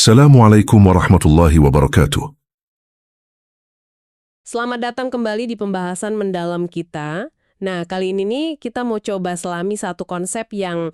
Assalamualaikum warahmatullahi wabarakatuh. Selamat datang kembali di pembahasan mendalam kita. Nah, kali ini nih kita mau coba selami satu konsep yang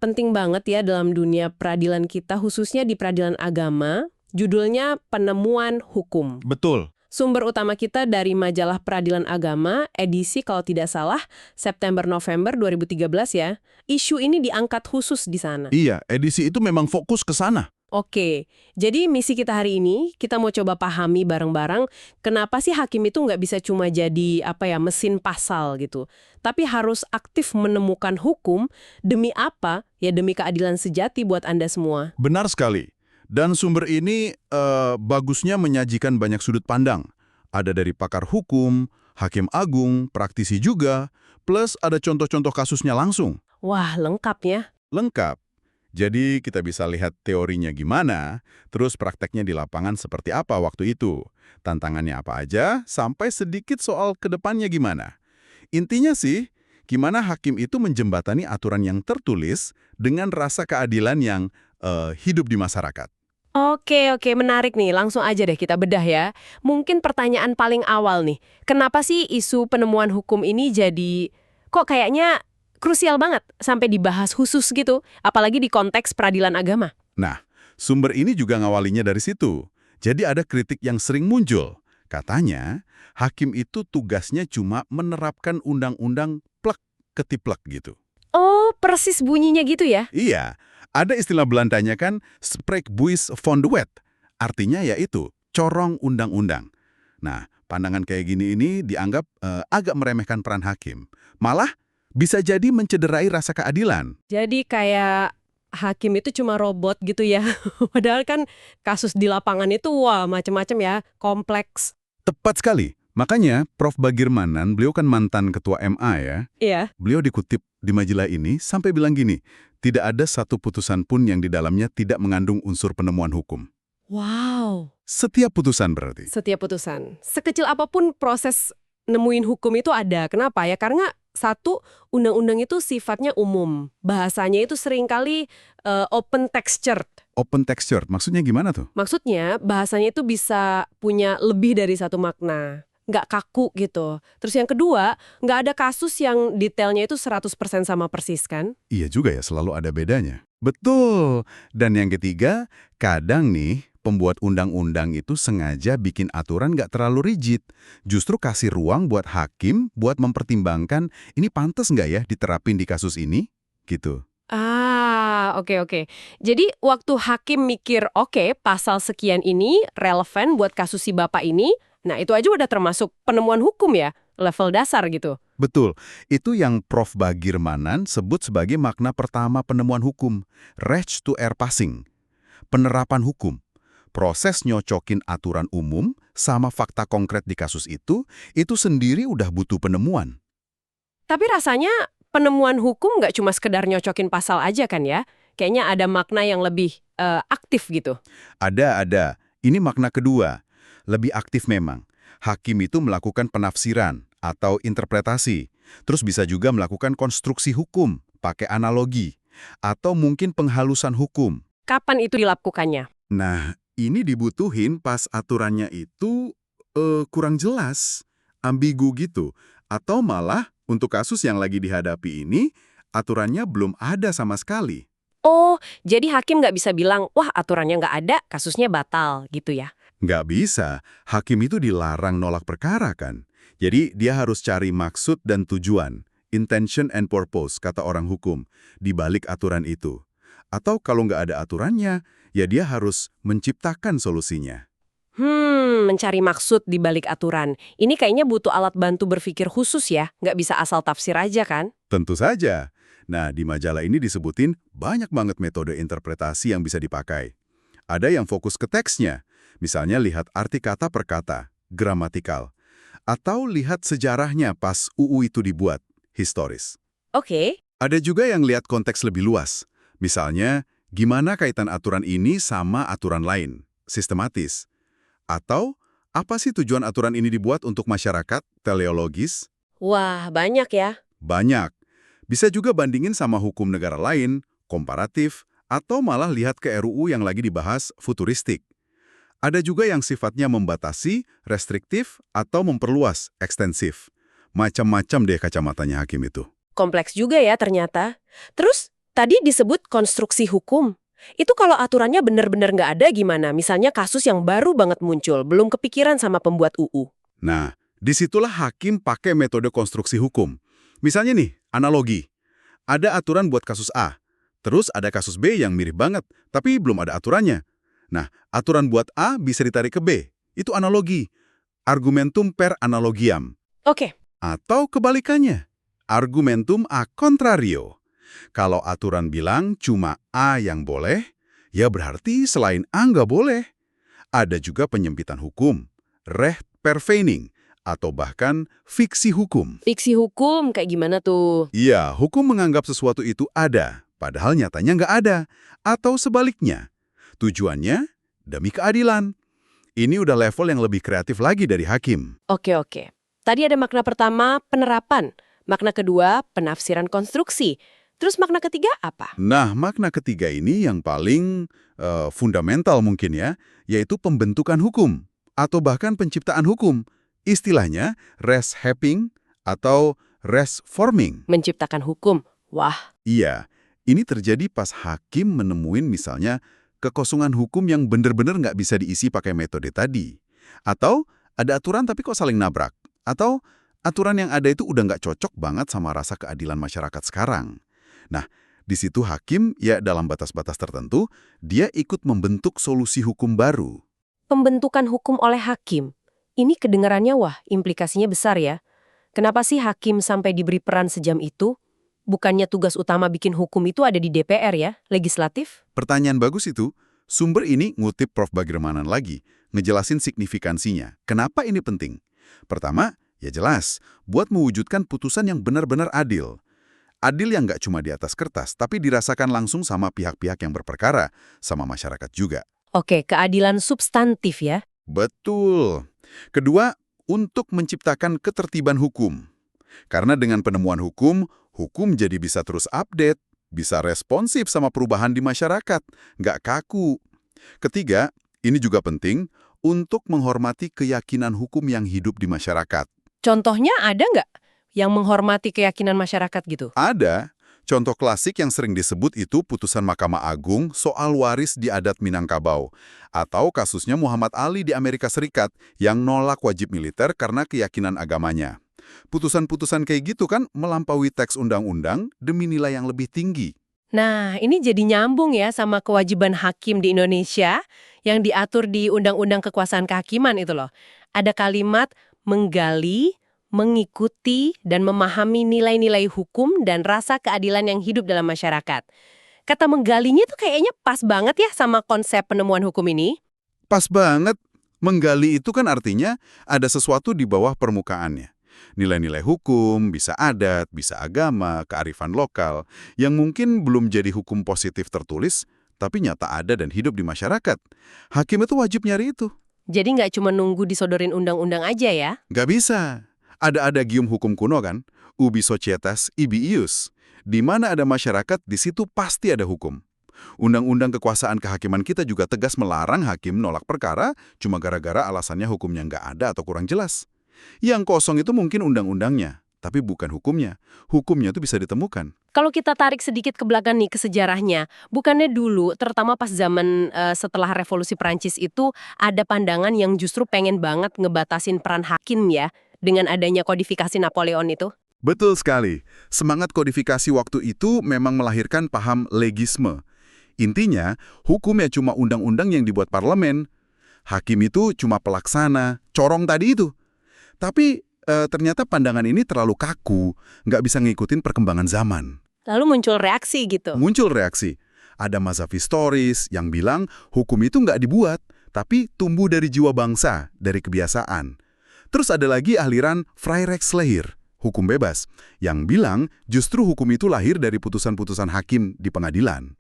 penting banget ya dalam dunia peradilan kita, khususnya di peradilan agama. Judulnya Penemuan Hukum. Betul. Sumber utama kita dari majalah Peradilan Agama, edisi kalau tidak salah September-November 2013 ya. Isu ini diangkat khusus di sana. Iya, edisi itu memang fokus ke sana. Oke, jadi misi kita hari ini, kita mau coba pahami bareng-bareng kenapa sih hakim itu nggak bisa cuma jadi mesin pasal gitu. Tapi harus aktif menemukan hukum demi apa? Ya demi keadilan sejati buat Anda semua. Benar sekali. Dan sumber ini bagusnya menyajikan banyak sudut pandang. Ada dari pakar hukum, hakim agung, praktisi juga, plus ada contoh-contoh kasusnya langsung. Wah, lengkap ya. Lengkap. Jadi kita bisa lihat teorinya gimana, terus prakteknya di lapangan seperti apa waktu itu. Tantangannya apa aja, sampai sedikit soal kedepannya gimana. Intinya sih, gimana hakim itu menjembatani aturan yang tertulis dengan rasa keadilan yang hidup di masyarakat. Oke, menarik nih. Langsung aja deh kita bedah ya. Mungkin pertanyaan paling awal nih. Kenapa sih isu penemuan hukum ini jadi kok kayaknya krusial banget sampai dibahas khusus gitu, apalagi di konteks peradilan agama? Nah, sumber ini juga ngawalinya dari situ. Jadi ada kritik yang sering muncul. Katanya, hakim itu tugasnya cuma menerapkan undang-undang plek ketiplek gitu. Oh, persis bunyinya gitu ya? Iya, ada istilah Belandanya kan spreekbuis van de wet. Artinya yaitu corong undang-undang. Nah, pandangan kayak gini ini dianggap agak meremehkan peran hakim. Malah bisa jadi mencederai rasa keadilan. Jadi kayak hakim itu cuma robot gitu ya. Padahal kan kasus di lapangan itu wah macam-macam ya, kompleks. Tepat sekali. Makanya Prof. Bagirmanan, beliau kan mantan ketua MA ya. Iya. Beliau dikutip di majalah ini sampai bilang gini, tidak ada satu putusan pun yang di dalamnya tidak mengandung unsur penemuan hukum. Wow. Setiap putusan berarti. Setiap putusan. Sekecil apapun proses nemuin hukum itu ada. Kenapa ya? Karena satu, undang-undang itu sifatnya umum. Bahasanya itu seringkali open textured. Open textured, maksudnya gimana tuh? Maksudnya bahasanya itu bisa punya lebih dari satu makna. Nggak kaku gitu. Terus yang kedua, nggak ada kasus yang detailnya itu 100% sama persis kan? Iya juga ya, selalu ada bedanya. Betul. Dan yang ketiga, kadang nih, pembuat undang-undang itu sengaja bikin aturan nggak terlalu rigid. Justru kasih ruang buat hakim buat mempertimbangkan ini pantas nggak ya diterapin di kasus ini? Gitu. Oke. Jadi waktu hakim mikir, oke, pasal sekian ini relevan buat kasus si bapak ini, nah itu aja udah termasuk penemuan hukum ya, level dasar gitu. Betul. Itu yang Prof. Bagirmanan sebut sebagai makna pertama penemuan hukum. Recht to air passing. Penerapan hukum. Proses nyocokin aturan umum sama fakta konkret di kasus itu sendiri udah butuh penemuan. Tapi rasanya penemuan hukum nggak cuma sekedar nyocokin pasal aja kan ya? Kayaknya ada makna yang lebih aktif gitu. Ada. Ini makna kedua. Lebih aktif memang. Hakim itu melakukan penafsiran atau interpretasi. Terus bisa juga melakukan konstruksi hukum, pakai analogi. Atau mungkin penghalusan hukum. Kapan itu dilakukannya? Nah, ini dibutuhin pas aturannya itu kurang jelas, ambigu gitu. Atau malah untuk kasus yang lagi dihadapi ini, aturannya belum ada sama sekali. Oh, jadi hakim nggak bisa bilang, wah aturannya nggak ada, kasusnya batal gitu ya? Nggak bisa, hakim itu dilarang nolak perkara kan. Jadi dia harus cari maksud dan tujuan, intention and purpose, kata orang hukum, di balik aturan itu. Atau kalau nggak ada aturannya, ya dia harus menciptakan solusinya. Mencari maksud di balik aturan. Ini kayaknya butuh alat bantu berpikir khusus ya, nggak bisa asal tafsir aja kan? Tentu saja. Nah, di majalah ini disebutin banyak banget metode interpretasi yang bisa dipakai. Ada yang fokus ke teksnya, misalnya lihat arti kata per kata, gramatikal. Atau lihat sejarahnya pas UU itu dibuat, historis. Oke. Ada juga yang lihat konteks lebih luas. Misalnya, gimana kaitan aturan ini sama aturan lain, sistematis. Atau, apa sih tujuan aturan ini dibuat untuk masyarakat, teleologis? Wah, banyak ya. Banyak. Bisa juga bandingin sama hukum negara lain, komparatif, Atau malah lihat ke RUU yang lagi dibahas futuristik. Ada juga yang sifatnya membatasi, restriktif, atau memperluas, ekstensif. Macam-macam deh kacamatanya hakim itu. Kompleks juga ya ternyata. Terus, tadi disebut konstruksi hukum. Itu kalau aturannya benar-benar nggak ada gimana? Misalnya kasus yang baru banget muncul, belum kepikiran sama pembuat UU. Nah, disitulah hakim pakai metode konstruksi hukum. Misalnya nih, analogi. Ada aturan buat kasus A, terus ada kasus B yang mirip banget, tapi belum ada aturannya. Nah, aturan buat A bisa ditarik ke B. Itu analogi. Argumentum per analogiam. Oke. Atau kebalikannya. Argumentum a contrario. Kalau aturan bilang cuma A yang boleh, ya berarti selain A nggak boleh. Ada juga penyempitan hukum. Recht per feigning. Atau bahkan fiksi hukum. Fiksi hukum kayak gimana tuh? Iya, hukum menganggap sesuatu itu ada, padahal nyatanya nggak ada. Atau sebaliknya. Tujuannya demi keadilan. Ini udah level yang lebih kreatif lagi dari hakim. Oke. Tadi ada makna pertama, penerapan. Makna kedua, penafsiran konstruksi. Terus makna ketiga apa? Nah, makna ketiga ini yang paling fundamental mungkin ya, yaitu pembentukan hukum. Atau bahkan penciptaan hukum. Istilahnya res shaping atau res forming. Menciptakan hukum. Wah. Iya, ini terjadi pas hakim menemuin misalnya kekosongan hukum yang benar-benar nggak bisa diisi pakai metode tadi. Atau ada aturan tapi kok saling nabrak. Atau aturan yang ada itu udah nggak cocok banget sama rasa keadilan masyarakat sekarang. Nah, di situ hakim ya dalam batas-batas tertentu, dia ikut membentuk solusi hukum baru. Pembentukan hukum oleh hakim. Ini kedengarannya wah, implikasinya besar ya. Kenapa sih hakim sampai diberi peran sejam itu? Bukannya tugas utama bikin hukum itu ada di DPR ya, legislatif? Pertanyaan bagus itu. Sumber ini ngutip Prof. Bagirmanan lagi, ngejelasin signifikansinya. Kenapa ini penting? Pertama, ya jelas, buat mewujudkan putusan yang benar-benar adil. Adil yang nggak cuma di atas kertas, tapi dirasakan langsung sama pihak-pihak yang berperkara, sama masyarakat juga. Oke, keadilan substantif ya. Betul. Kedua, untuk menciptakan ketertiban hukum. Karena dengan penemuan hukum jadi bisa terus update, bisa responsif sama perubahan di masyarakat, nggak kaku. Ketiga, ini juga penting untuk menghormati keyakinan hukum yang hidup di masyarakat. Contohnya ada nggak yang menghormati keyakinan masyarakat gitu? Ada. Contoh klasik yang sering disebut itu putusan Mahkamah Agung soal waris di adat Minangkabau. Atau kasusnya Muhammad Ali di Amerika Serikat yang nolak wajib militer karena keyakinan agamanya. Putusan-putusan kayak gitu kan melampaui teks undang-undang demi nilai yang lebih tinggi. Nah, ini jadi nyambung ya sama kewajiban hakim di Indonesia yang diatur di Undang-Undang Kekuasaan Kehakiman itu loh. Ada kalimat menggali, mengikuti, dan memahami nilai-nilai hukum dan rasa keadilan yang hidup dalam masyarakat. Kata menggalinya tuh kayaknya pas banget ya sama konsep penemuan hukum ini. Pas banget. Menggali itu kan artinya ada sesuatu di bawah permukaannya. Nilai-nilai hukum, bisa adat, bisa agama, kearifan lokal, yang mungkin belum jadi hukum positif tertulis, tapi nyata ada dan hidup di masyarakat. Hakim itu wajib nyari itu. Jadi nggak cuma nunggu disodorin undang-undang aja ya? Nggak bisa. Ada adagium hukum kuno kan, ubi societas ibi ius. Di mana ada masyarakat, di situ pasti ada hukum. Undang-undang kekuasaan kehakiman kita juga tegas melarang hakim nolak perkara cuma gara-gara alasannya hukumnya nggak ada atau kurang jelas. Yang kosong itu mungkin undang-undangnya, tapi bukan hukumnya. Hukumnya itu bisa ditemukan. Kalau kita tarik sedikit ke belakang nih ke sejarahnya, bukannya dulu, terutama pas zaman setelah Revolusi Prancis itu, ada pandangan yang justru pengen banget ngebatasin peran hakim ya, dengan adanya kodifikasi Napoleon itu? Betul sekali. Semangat kodifikasi waktu itu memang melahirkan paham legisme. Intinya, hukumnya cuma undang-undang yang dibuat parlemen. Hakim itu cuma pelaksana, corong tadi itu. Tapi ternyata pandangan ini terlalu kaku, nggak bisa ngikutin perkembangan zaman. Lalu muncul reaksi gitu. Muncul reaksi. Ada mazhab historis yang bilang hukum itu nggak dibuat, tapi tumbuh dari jiwa bangsa, dari kebiasaan. Terus ada lagi aliran Vrijrechtsleer, hukum bebas, yang bilang justru hukum itu lahir dari putusan-putusan hakim di pengadilan.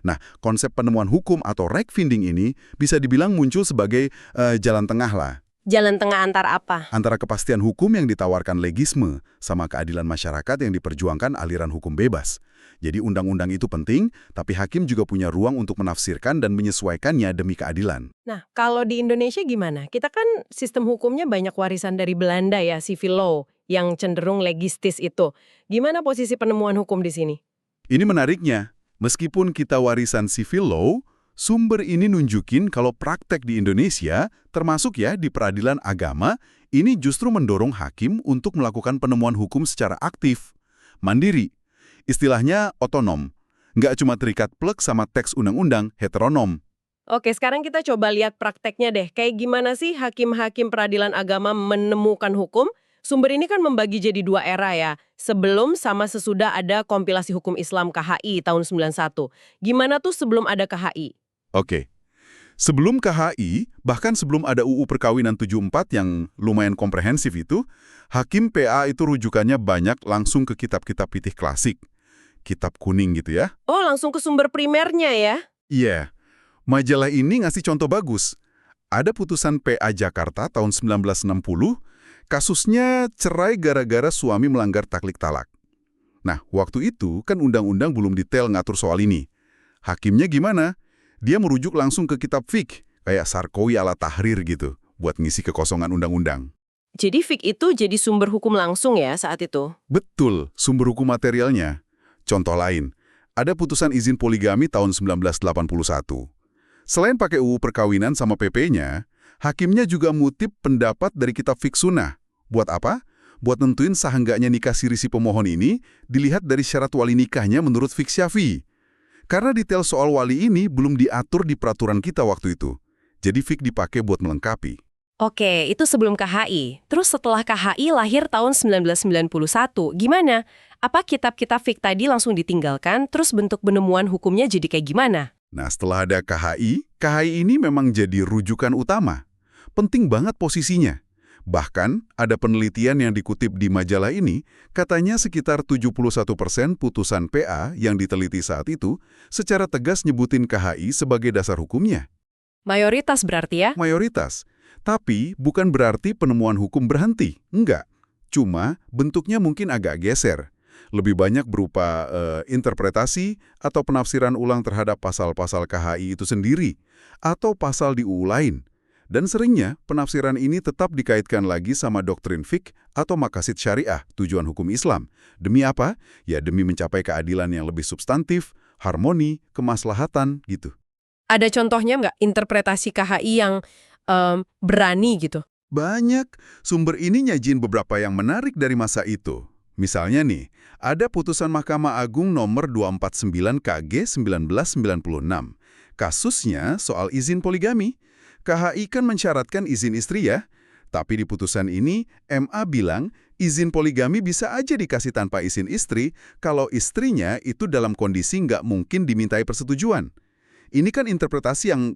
Nah, konsep penemuan hukum atau rechtfinding ini bisa dibilang muncul sebagai jalan tengah lah. Jalan tengah antar apa? Antara kepastian hukum yang ditawarkan legisme sama keadilan masyarakat yang diperjuangkan aliran hukum bebas. Jadi undang-undang itu penting, tapi hakim juga punya ruang untuk menafsirkan dan menyesuaikannya demi keadilan. Nah, kalau di Indonesia gimana? Kita kan sistem hukumnya banyak warisan dari Belanda ya, civil law, yang cenderung legistis itu. Gimana posisi penemuan hukum di sini? Ini menariknya, meskipun kita warisan civil law, sumber ini nunjukin kalau praktek di Indonesia, termasuk ya di peradilan agama, ini justru mendorong hakim untuk melakukan penemuan hukum secara aktif, mandiri. Istilahnya otonom, nggak cuma terikat plek sama teks undang-undang heteronom. Oke, sekarang kita coba lihat prakteknya deh. Kayak gimana sih hakim-hakim peradilan agama menemukan hukum? Sumber ini kan membagi jadi dua era ya. Sebelum sama sesudah ada kompilasi hukum Islam KHI tahun 91. Gimana tuh sebelum ada KHI? Oke. Sebelum KHI, bahkan sebelum ada UU Perkawinan 74 yang lumayan komprehensif itu, hakim PA itu rujukannya banyak langsung ke kitab-kitab fikih klasik. Kitab kuning gitu ya. Oh, langsung ke sumber primernya ya? Iya. Majalah ini ngasih contoh bagus. Ada putusan PA Jakarta tahun 1960, kasusnya cerai gara-gara suami melanggar taklik talak. Nah, waktu itu kan undang-undang belum detail ngatur soal ini. Hakimnya gimana? Dia merujuk langsung ke kitab fiqh, kayak Sarkowi ala Tahrir gitu, buat ngisi kekosongan undang-undang. Jadi fiqh itu jadi sumber hukum langsung ya saat itu? Betul, sumber hukum materialnya. Contoh lain, ada putusan izin poligami tahun 1981. Selain pakai UU Perkawinan sama PP-nya, hakimnya juga ngutip pendapat dari kitab fiqh sunnah. Buat apa? Buat nentuin sah enggaknya nikah siri si pemohon ini dilihat dari syarat wali nikahnya menurut fiqh Syafi'i. Karena detail soal wali ini belum diatur di peraturan kita waktu itu. Jadi fiqh dipakai buat melengkapi. Oke, itu sebelum KHI. Terus setelah KHI lahir tahun 1991, gimana? Apa kitab-kitab fiqh tadi langsung ditinggalkan, terus bentuk penemuan hukumnya jadi kayak gimana? Nah, setelah ada KHI ini memang jadi rujukan utama. Penting banget posisinya. Bahkan, ada penelitian yang dikutip di majalah ini, katanya sekitar 71% putusan PA yang diteliti saat itu secara tegas nyebutin KHI sebagai dasar hukumnya. Mayoritas berarti ya? Mayoritas. Tapi bukan berarti penemuan hukum berhenti. Enggak. Cuma bentuknya mungkin agak geser. Lebih banyak berupa interpretasi atau penafsiran ulang terhadap pasal-pasal KHI itu sendiri, atau pasal di UU lain. Dan seringnya, penafsiran ini tetap dikaitkan lagi sama doktrin fiqh atau maqasid syariah, tujuan hukum Islam. Demi apa? Ya demi mencapai keadilan yang lebih substantif, harmoni, kemaslahatan, gitu. Ada contohnya nggak interpretasi KHI yang berani gitu? Banyak. Sumber ini nyajin beberapa yang menarik dari masa itu. Misalnya nih, ada putusan Mahkamah Agung nomor 249 KG 1996. Kasusnya soal izin poligami. KHI kan mensyaratkan izin istri ya. Tapi di putusan ini, MA bilang izin poligami bisa aja dikasih tanpa izin istri kalau istrinya itu dalam kondisi nggak mungkin dimintai persetujuan. Ini kan interpretasi yang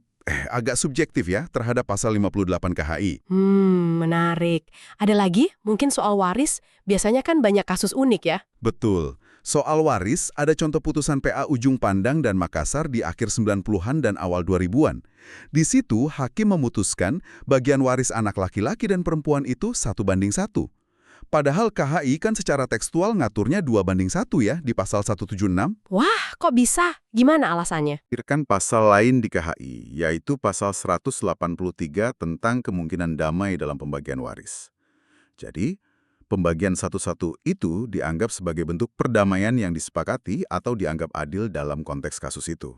agak subjektif ya terhadap pasal 58 KHI. Menarik. Ada lagi? Mungkin soal waris? Biasanya kan banyak kasus unik ya? Betul. Soal waris, ada contoh putusan PA Ujung Pandang dan Makassar di akhir 90-an dan awal 2000-an. Di situ, hakim memutuskan bagian waris anak laki-laki dan perempuan itu 1:1. Padahal KHI kan secara tekstual ngaturnya 2:1 ya di pasal 176. Wah, kok bisa? Gimana alasannya? Kan pasal lain di KHI, yaitu pasal 183 tentang kemungkinan damai dalam pembagian waris. Jadi, pembagian 1:1 itu dianggap sebagai bentuk perdamaian yang disepakati atau dianggap adil dalam konteks kasus itu.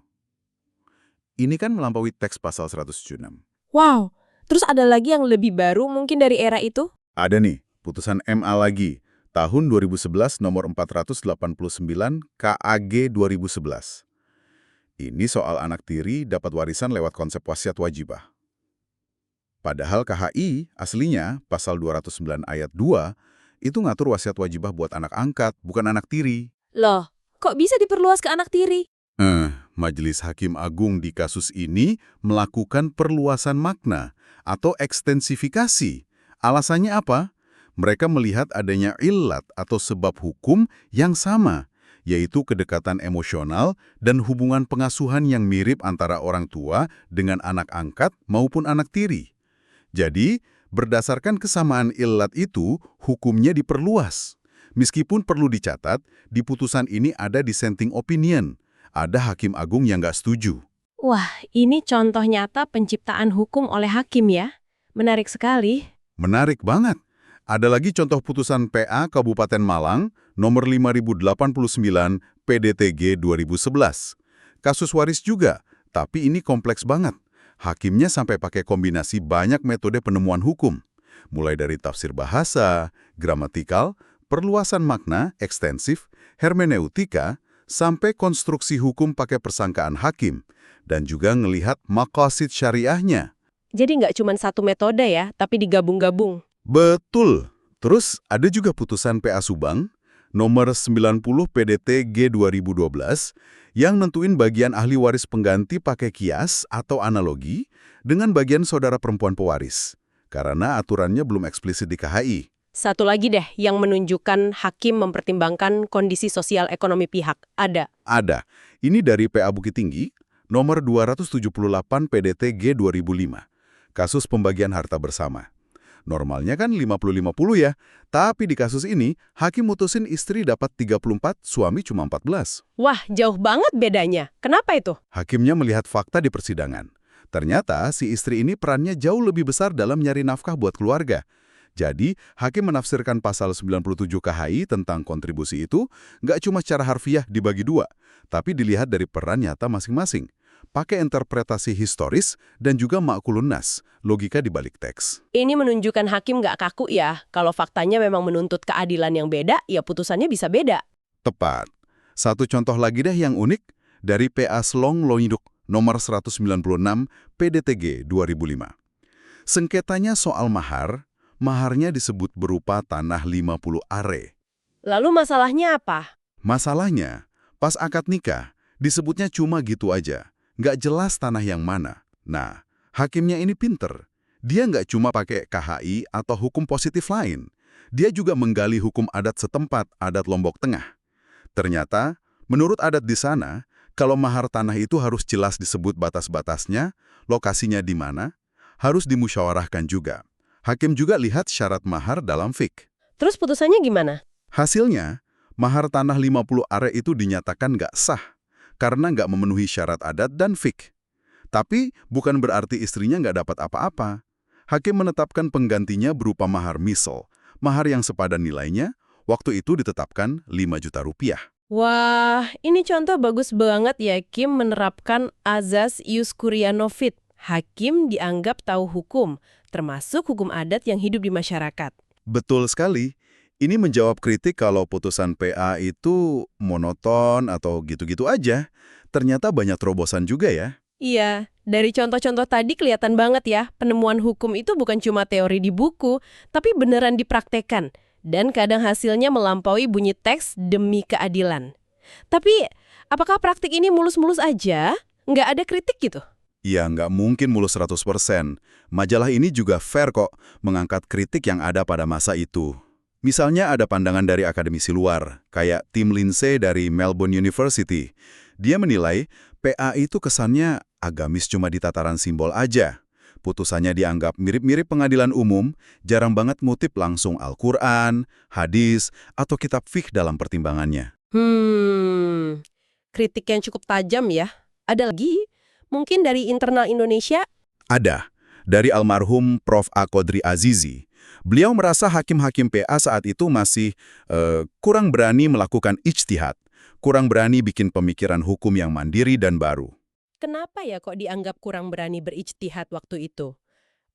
Ini kan melampaui teks pasal 176. Wow, terus ada lagi yang lebih baru mungkin dari era itu? Ada nih, putusan MA lagi, tahun 2011 nomor 489 KAG 2011. Ini soal anak tiri dapat warisan lewat konsep wasiat wajibah. Padahal KHI aslinya pasal 209 ayat 2 itu ngatur wasiat wajibah buat anak angkat, bukan anak tiri. Loh, kok bisa diperluas ke anak tiri? Majelis Hakim Agung di kasus ini melakukan perluasan makna atau ekstensifikasi. Alasannya apa? Mereka melihat adanya illat atau sebab hukum yang sama, yaitu kedekatan emosional dan hubungan pengasuhan yang mirip antara orang tua dengan anak angkat maupun anak tiri. Jadi, berdasarkan kesamaan illat itu, hukumnya diperluas. Meskipun perlu dicatat, di putusan ini ada dissenting opinion. Ada hakim agung yang nggak setuju. Wah, ini contoh nyata penciptaan hukum oleh hakim ya. Menarik sekali. Menarik banget. Ada lagi contoh putusan PA Kabupaten Malang nomor 5089 PDTG 2011. Kasus waris juga, tapi ini kompleks banget. Hakimnya sampai pakai kombinasi banyak metode penemuan hukum. Mulai dari tafsir bahasa, gramatikal, perluasan makna, ekstensif, hermeneutika, sampai konstruksi hukum pakai persangkaan hakim, dan juga ngelihat maqasid syariahnya. Jadi nggak cuma satu metode ya, tapi digabung-gabung. Betul. Terus ada juga putusan PA Subang, nomor 90 PDT G 2012, yang nentuin bagian ahli waris pengganti pakai kias atau analogi dengan bagian saudara perempuan pewaris. Karena aturannya belum eksplisit di KHI. Satu lagi deh yang menunjukkan hakim mempertimbangkan kondisi sosial ekonomi pihak. Ada. Ada. Ini dari PA Bukit Tinggi, nomor 278 PDT G 2005. Kasus pembagian harta bersama. Normalnya kan 50-50 ya, tapi di kasus ini, hakim mutusin istri dapat 34, suami cuma 14. Wah, jauh banget bedanya. Kenapa itu? Hakimnya melihat fakta di persidangan. Ternyata si istri ini perannya jauh lebih besar dalam nyari nafkah buat keluarga. Jadi, hakim menafsirkan pasal 97 KHI tentang kontribusi itu nggak cuma secara harfiah dibagi dua, tapi dilihat dari peran nyata masing-masing. Pakai interpretasi historis dan juga ma'kulun nas, logika di balik teks. Ini menunjukkan hakim nggak kaku ya. Kalau faktanya memang menuntut keadilan yang beda, ya putusannya bisa beda. Tepat. Satu contoh lagi deh yang unik, dari PA Selong Loinduk, nomor 196 PDTG 2005. Sengketanya soal mahar, maharnya disebut berupa tanah 50 are. Lalu masalahnya apa? Masalahnya, pas akad nikah, disebutnya cuma gitu aja. Nggak jelas tanah yang mana. Nah, hakimnya ini pinter. Dia nggak cuma pakai KHI atau hukum positif lain. Dia juga menggali hukum adat setempat, adat Lombok Tengah. Ternyata, menurut adat di sana, kalau mahar tanah itu harus jelas disebut batas-batasnya, lokasinya di mana, harus dimusyawarahkan juga. Hakim juga lihat syarat mahar dalam fik. Terus putusannya gimana? Hasilnya, mahar tanah 50 are itu dinyatakan nggak sah karena nggak memenuhi syarat adat dan fik. Tapi bukan berarti istrinya nggak dapat apa-apa. Hakim menetapkan penggantinya berupa mahar misal, mahar yang sepadan nilainya, waktu itu ditetapkan 5 juta rupiah. Wah, ini contoh bagus banget ya Kim menerapkan azas ius curiano fit. Hakim dianggap tahu hukum, termasuk hukum adat yang hidup di masyarakat. Betul sekali. Ini menjawab kritik kalau putusan PA itu monoton atau gitu-gitu aja. Ternyata banyak terobosan juga ya. Iya, dari contoh-contoh tadi kelihatan banget ya, penemuan hukum itu bukan cuma teori di buku, tapi beneran dipraktekkan. Dan kadang hasilnya melampaui bunyi teks demi keadilan. Tapi, apakah praktik ini mulus-mulus aja? Nggak ada kritik gitu? Ya, nggak mungkin mulus 100%. Majalah ini juga fair kok mengangkat kritik yang ada pada masa itu. Misalnya ada pandangan dari akademisi luar, kayak Tim Lindsay dari Melbourne University. Dia menilai PA itu kesannya agamis cuma di tataran simbol aja. Putusannya dianggap mirip-mirip pengadilan umum, jarang banget ngutip langsung Al-Quran, hadis, atau kitab fiqh dalam pertimbangannya. Kritik yang cukup tajam ya. Ada lagi? Mungkin dari internal Indonesia? Ada. Dari almarhum Prof. A. Qodri Azizi. Beliau merasa hakim-hakim PA saat itu masih kurang berani melakukan ijtihad, kurang berani bikin pemikiran hukum yang mandiri dan baru. Kenapa ya kok dianggap kurang berani berijtihad waktu itu?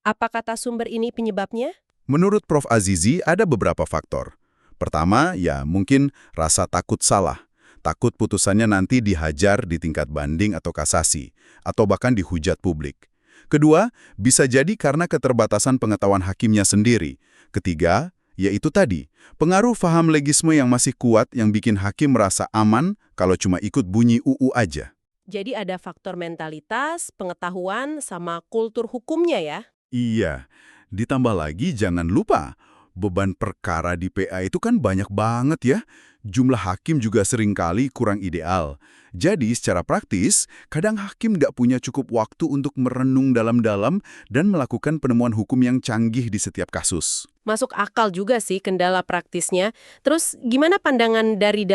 Apa kata sumber ini penyebabnya? Menurut Prof. Azizi ada beberapa faktor. Pertama, ya mungkin rasa takut salah. Takut putusannya nanti dihajar di tingkat banding atau kasasi, atau bahkan dihujat publik. Kedua, bisa jadi karena keterbatasan pengetahuan hakimnya sendiri. Ketiga, yaitu tadi, pengaruh paham legisme yang masih kuat yang bikin hakim merasa aman kalau cuma ikut bunyi UU aja. Jadi ada faktor mentalitas, pengetahuan, sama kultur hukumnya ya? Iya, ditambah lagi jangan lupa, beban perkara di PA itu kan banyak banget ya. Jumlah hakim juga seringkali kurang ideal. Jadi secara praktis, kadang hakim nggak punya cukup waktu untuk merenung dalam-dalam dan melakukan penemuan hukum yang canggih di setiap kasus. Masuk akal juga sih kendala praktisnya. Terus gimana pandangan dari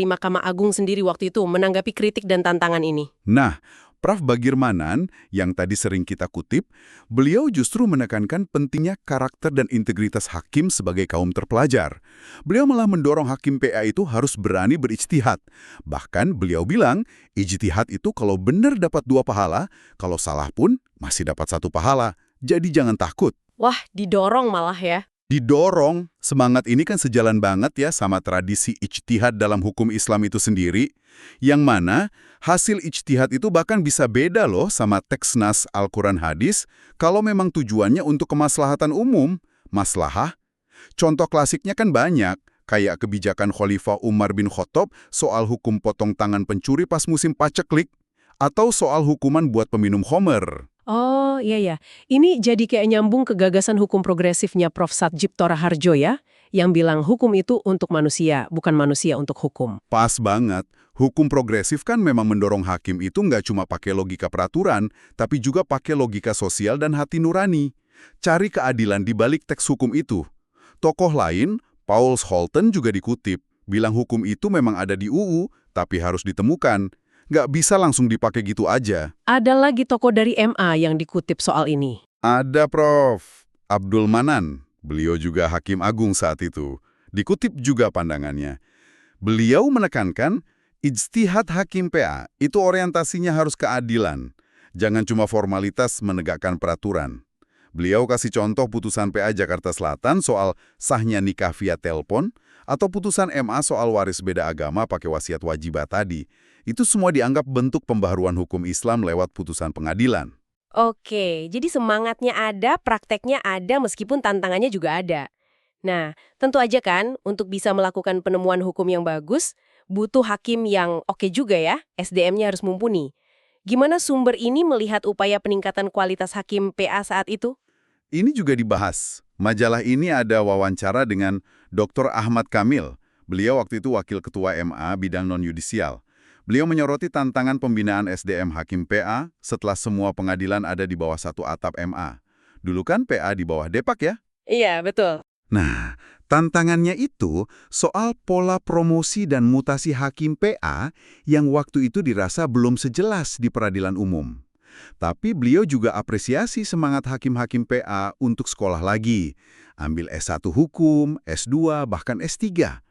Mahkamah Agung sendiri waktu itu menanggapi kritik dan tantangan ini? Nah, Prof. Bagirmanan yang tadi sering kita kutip, beliau justru menekankan pentingnya karakter dan integritas hakim sebagai kaum terpelajar. Beliau malah mendorong hakim PA itu harus berani berijtihad. Bahkan beliau bilang, ijtihad itu kalau benar dapat 2 pahala, kalau salah pun masih dapat 1 pahala. Jadi jangan takut. Wah, didorong malah ya. Didorong, semangat ini kan sejalan banget ya sama tradisi ijtihad dalam hukum Islam itu sendiri, yang mana hasil ijtihad itu bahkan bisa beda loh sama teks nas Al-Quran hadis kalau memang tujuannya untuk kemaslahatan umum. Maslahah? Contoh klasiknya kan banyak, kayak kebijakan Khalifah Umar bin Khattab soal hukum potong tangan pencuri pas musim paceklik, atau soal hukuman buat peminum khamr. Oh, iya. Ini jadi kayak nyambung ke gagasan hukum progresifnya Prof. Satjipto Raharjo ya, yang bilang hukum itu untuk manusia, bukan manusia untuk hukum. Pas banget. Hukum progresif kan memang mendorong hakim itu nggak cuma pakai logika peraturan, tapi juga pakai logika sosial dan hati nurani. Cari keadilan di balik teks hukum itu. Tokoh lain, Paul Scholten juga dikutip, bilang hukum itu memang ada di UU, tapi harus ditemukan. Nggak bisa langsung dipakai gitu aja. Ada lagi tokoh dari MA yang dikutip soal ini. Ada Prof. Abdul Manan, beliau juga Hakim Agung saat itu. Dikutip juga pandangannya. Beliau menekankan, ijtihad Hakim PA itu orientasinya harus keadilan. Jangan cuma formalitas menegakkan peraturan. Beliau kasih contoh putusan PA Jakarta Selatan soal sahnya nikah via telepon, atau putusan MA soal waris beda agama pakai wasiat wajibah tadi. Itu semua dianggap bentuk pembaharuan hukum Islam lewat putusan pengadilan. Oke, jadi semangatnya ada, prakteknya ada, meskipun tantangannya juga ada. Nah, tentu aja kan, untuk bisa melakukan penemuan hukum yang bagus, butuh hakim yang oke juga ya, SDM-nya harus mumpuni. Gimana sumber ini melihat upaya peningkatan kualitas hakim PA saat itu? Ini juga dibahas. Majalah ini ada wawancara dengan Dr. Ahmad Kamil. Beliau waktu itu wakil ketua MA bidang non-yudisial. Beliau menyoroti tantangan pembinaan SDM Hakim PA setelah semua pengadilan ada di bawah satu atap MA. Dulu kan PA di bawah Depak ya? Iya, betul. Nah, tantangannya itu soal pola promosi dan mutasi Hakim PA yang waktu itu dirasa belum sejelas di peradilan umum. Tapi beliau juga apresiasi semangat hakim-hakim PA untuk sekolah lagi. Ambil S1 Hukum, S2, bahkan S3.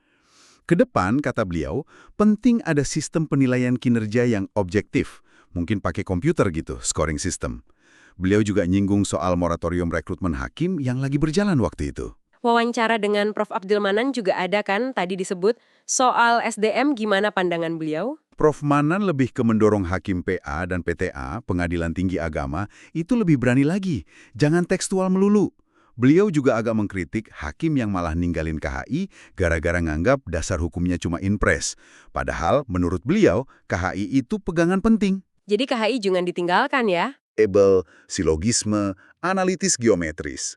Kedepan, kata beliau, penting ada sistem penilaian kinerja yang objektif. Mungkin pakai komputer gitu, scoring system. Beliau juga nyinggung soal moratorium rekrutmen hakim yang lagi berjalan waktu itu. Wawancara dengan Prof. Abdul Manan juga ada kan, tadi disebut, soal SDM gimana pandangan beliau? Prof. Manan lebih ke mendorong hakim PA dan PTA, Pengadilan Tinggi Agama, itu lebih berani lagi. Jangan tekstual melulu. Beliau juga agak mengkritik hakim yang malah ninggalin KHI gara-gara nganggap dasar hukumnya cuma impres. Padahal menurut beliau, KHI itu pegangan penting. Jadi KHI jangan ditinggalkan ya? Silogisme, analitis geometris.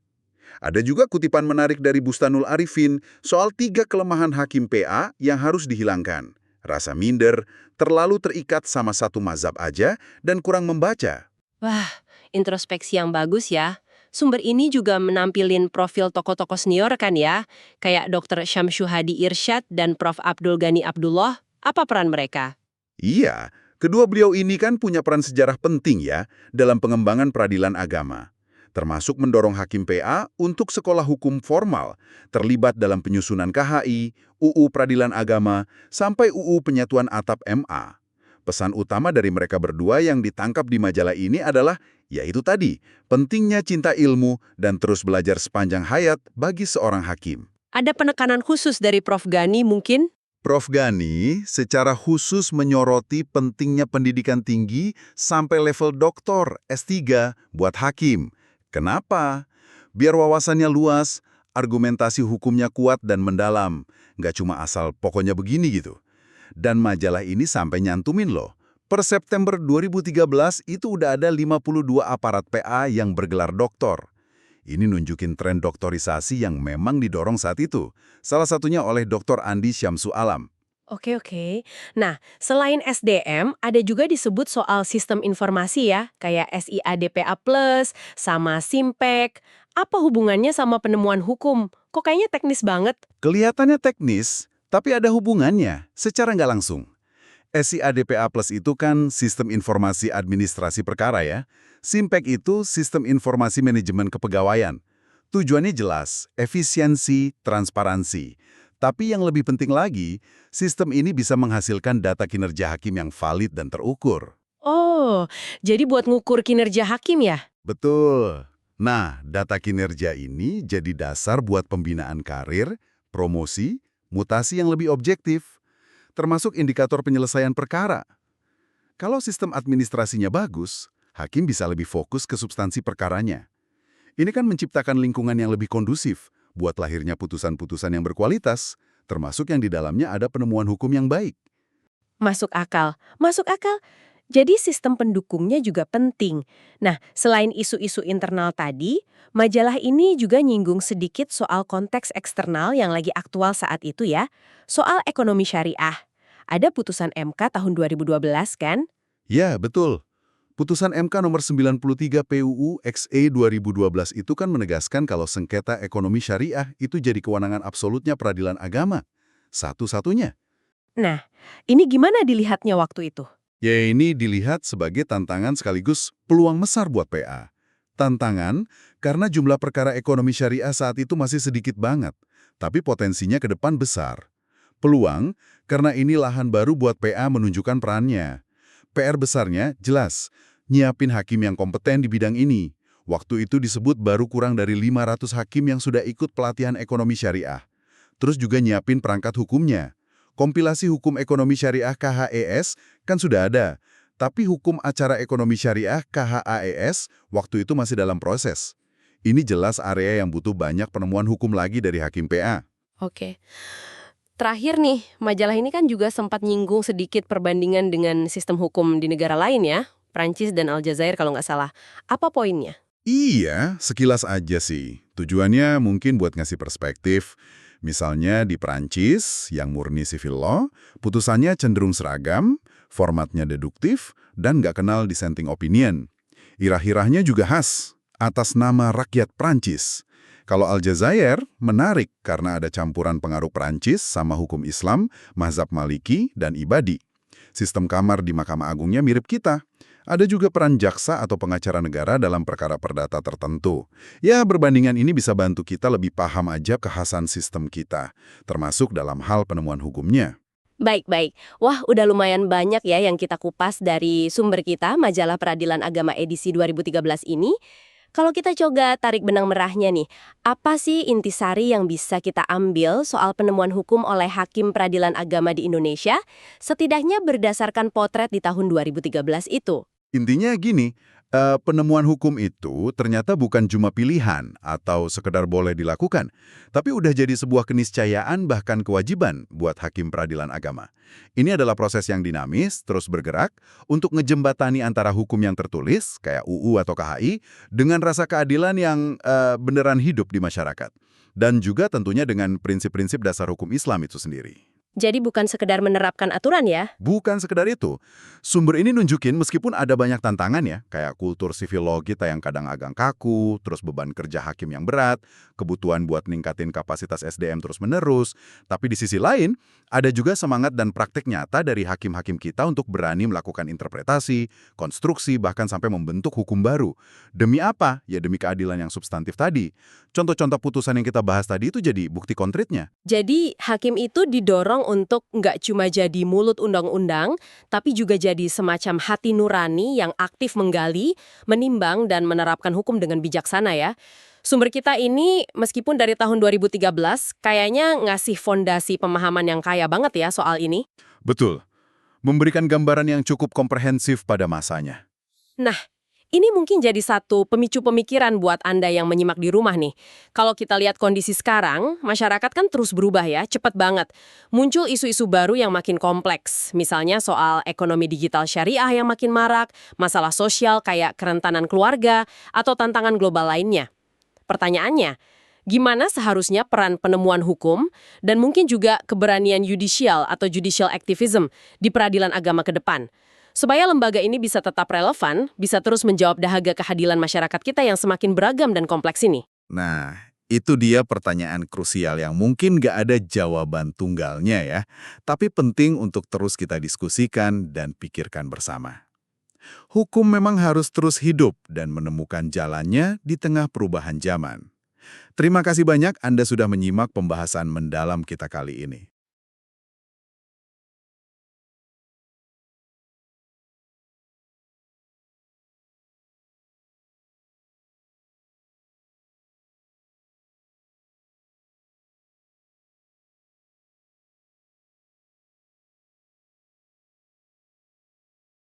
Ada juga kutipan menarik dari Bustanul Arifin soal 3 kelemahan hakim PA yang harus dihilangkan. Rasa minder, terlalu terikat sama satu mazhab aja, dan kurang membaca. Wah, introspeksi yang bagus ya. Sumber ini juga menampilin profil tokoh-tokoh senior kan ya, kayak Dr. Syamsu Hadi Irsyad dan Prof. Abdul Ghani Abdullah. Apa peran mereka? Iya, kedua beliau ini kan punya peran sejarah penting ya dalam pengembangan peradilan agama. Termasuk mendorong hakim PA untuk sekolah hukum formal, terlibat dalam penyusunan KHI, UU Peradilan Agama, sampai UU Penyatuan Atap MA. Pesan utama dari mereka berdua yang ditangkap di majalah ini adalah, yaitu tadi, pentingnya cinta ilmu dan terus belajar sepanjang hayat bagi seorang hakim. Ada penekanan khusus dari Prof. Ghani mungkin? Prof. Ghani secara khusus menyoroti pentingnya pendidikan tinggi sampai level doktor S3 buat hakim. Kenapa? Biar wawasannya luas, argumentasi hukumnya kuat dan mendalam. Nggak cuma asal pokoknya begini gitu. Dan majalah ini sampai nyantumin loh. Per September 2013 itu udah ada 52 aparat PA yang bergelar doktor. Ini nunjukin tren doktorisasi yang memang didorong saat itu. Salah satunya oleh Dr. Andi Syamsu Alam. Oke. Nah, selain SDM, ada juga disebut soal sistem informasi ya, kayak SIADPA+, sama SIMPEK. Apa hubungannya sama penemuan hukum? Kok kayaknya teknis banget? Kelihatannya teknis, tapi ada hubungannya secara nggak langsung. SIADPA Plus itu kan Sistem Informasi Administrasi Perkara ya. SIMPEK itu Sistem Informasi Manajemen Kepegawaian. Tujuannya jelas, efisiensi, transparansi. Tapi yang lebih penting lagi, sistem ini bisa menghasilkan data kinerja hakim yang valid dan terukur. Oh, jadi buat ngukur kinerja hakim ya? Betul. Nah, data kinerja ini jadi dasar buat pembinaan karir, promosi, mutasi yang lebih objektif, termasuk indikator penyelesaian perkara. Kalau sistem administrasinya bagus, hakim bisa lebih fokus ke substansi perkaranya. Ini kan menciptakan lingkungan yang lebih kondusif buat lahirnya putusan-putusan yang berkualitas, termasuk yang di dalamnya ada penemuan hukum yang baik. Masuk akal. Masuk akal. Jadi sistem pendukungnya juga penting. Nah, selain isu-isu internal tadi, majalah ini juga nyinggung sedikit soal konteks eksternal yang lagi aktual saat itu ya. Soal ekonomi syariah. Ada putusan MK tahun 2012 kan? Ya, betul. Putusan MK nomor 93 PUU XE 2012 itu kan menegaskan kalau sengketa ekonomi syariah itu jadi kewenangan absolutnya peradilan agama. Satu-satunya. Nah, ini gimana dilihatnya waktu itu? Ya ini dilihat sebagai tantangan sekaligus peluang besar buat PA. Tantangan karena jumlah perkara ekonomi syariah saat itu masih sedikit banget, tapi potensinya ke depan besar. Peluang karena ini lahan baru buat PA menunjukkan perannya. PR besarnya jelas, nyiapin hakim yang kompeten di bidang ini. Waktu itu disebut baru kurang dari 500 hakim yang sudah ikut pelatihan ekonomi syariah. Terus juga nyiapin perangkat hukumnya. Kompilasi hukum ekonomi syariah KHES kan sudah ada, tapi hukum acara ekonomi syariah KHAES waktu itu masih dalam proses. Ini jelas area yang butuh banyak penemuan hukum lagi dari hakim PA. Oke. Terakhir nih, majalah ini kan juga sempat nyinggung sedikit perbandingan dengan sistem hukum di negara lain ya, Prancis dan Aljazair kalau nggak salah. Apa poinnya? Iya, sekilas aja sih. Tujuannya mungkin buat ngasih perspektif. Misalnya di Prancis, yang murni civil law, putusannya cenderung seragam, formatnya deduktif, dan nggak kenal dissenting opinion. Irah-irahnya juga khas, atas nama rakyat Prancis. Kalau Aljazair, menarik karena ada campuran pengaruh Prancis sama hukum Islam, mazhab Maliki, dan Ibadi. Sistem kamar di Mahkamah Agungnya mirip kita. Ada juga peran jaksa atau pengacara negara dalam perkara perdata tertentu. Ya, perbandingan ini bisa bantu kita lebih paham aja kekhasan sistem kita, termasuk dalam hal penemuan hukumnya. Baik-baik. Wah, udah lumayan banyak ya yang kita kupas dari sumber kita, Majalah Peradilan Agama edisi 2013 ini. Kalau kita coba tarik benang merahnya nih, apa sih intisari yang bisa kita ambil soal penemuan hukum oleh Hakim Peradilan Agama di Indonesia, setidaknya berdasarkan potret di tahun 2013 itu? Intinya gini, penemuan hukum itu ternyata bukan cuma pilihan atau sekedar boleh dilakukan, tapi udah jadi sebuah keniscayaan bahkan kewajiban buat hakim peradilan agama. Ini adalah proses yang dinamis, terus bergerak, untuk ngejembatani antara hukum yang tertulis, kayak UU atau KHI, dengan rasa keadilan yang beneran hidup di masyarakat. Dan juga tentunya dengan prinsip-prinsip dasar hukum Islam itu sendiri. Jadi bukan sekedar menerapkan aturan ya? Bukan sekedar itu. Sumber ini nunjukin meskipun ada banyak tantangan ya, kayak kultur civil law kita yang kadang agak kaku, terus beban kerja hakim yang berat, kebutuhan buat ningkatin kapasitas SDM terus-menerus, tapi di sisi lain, ada juga semangat dan praktik nyata dari hakim-hakim kita untuk berani melakukan interpretasi, konstruksi, bahkan sampai membentuk hukum baru. Demi apa? Ya demi keadilan yang substantif tadi. Contoh-contoh putusan yang kita bahas tadi itu jadi bukti konkretnya. Jadi hakim itu didorong untuk nggak cuma jadi mulut undang-undang, tapi juga jadi semacam hati nurani yang aktif menggali, menimbang, dan menerapkan hukum dengan bijaksana ya. Sumber kita ini, meskipun dari tahun 2013, kayaknya ngasih fondasi pemahaman yang kaya banget ya soal ini. Betul. Memberikan gambaran yang cukup komprehensif pada masanya. Nah, ini mungkin jadi satu pemicu pemikiran buat Anda yang menyimak di rumah nih. Kalau kita lihat kondisi sekarang, masyarakat kan terus berubah ya, cepat banget. Muncul isu-isu baru yang makin kompleks. Misalnya soal ekonomi digital syariah yang makin marak, masalah sosial kayak kerentanan keluarga, atau tantangan global lainnya. Pertanyaannya, gimana seharusnya peran penemuan hukum dan mungkin juga keberanian yudisial atau judicial activism di peradilan agama ke depan? Supaya lembaga ini bisa tetap relevan, bisa terus menjawab dahaga keadilan masyarakat kita yang semakin beragam dan kompleks ini. Nah, itu dia pertanyaan krusial yang mungkin nggak ada jawaban tunggalnya ya, tapi penting untuk terus kita diskusikan dan pikirkan bersama. Hukum memang harus terus hidup dan menemukan jalannya di tengah perubahan zaman. Terima kasih banyak Anda sudah menyimak pembahasan mendalam kita kali ini.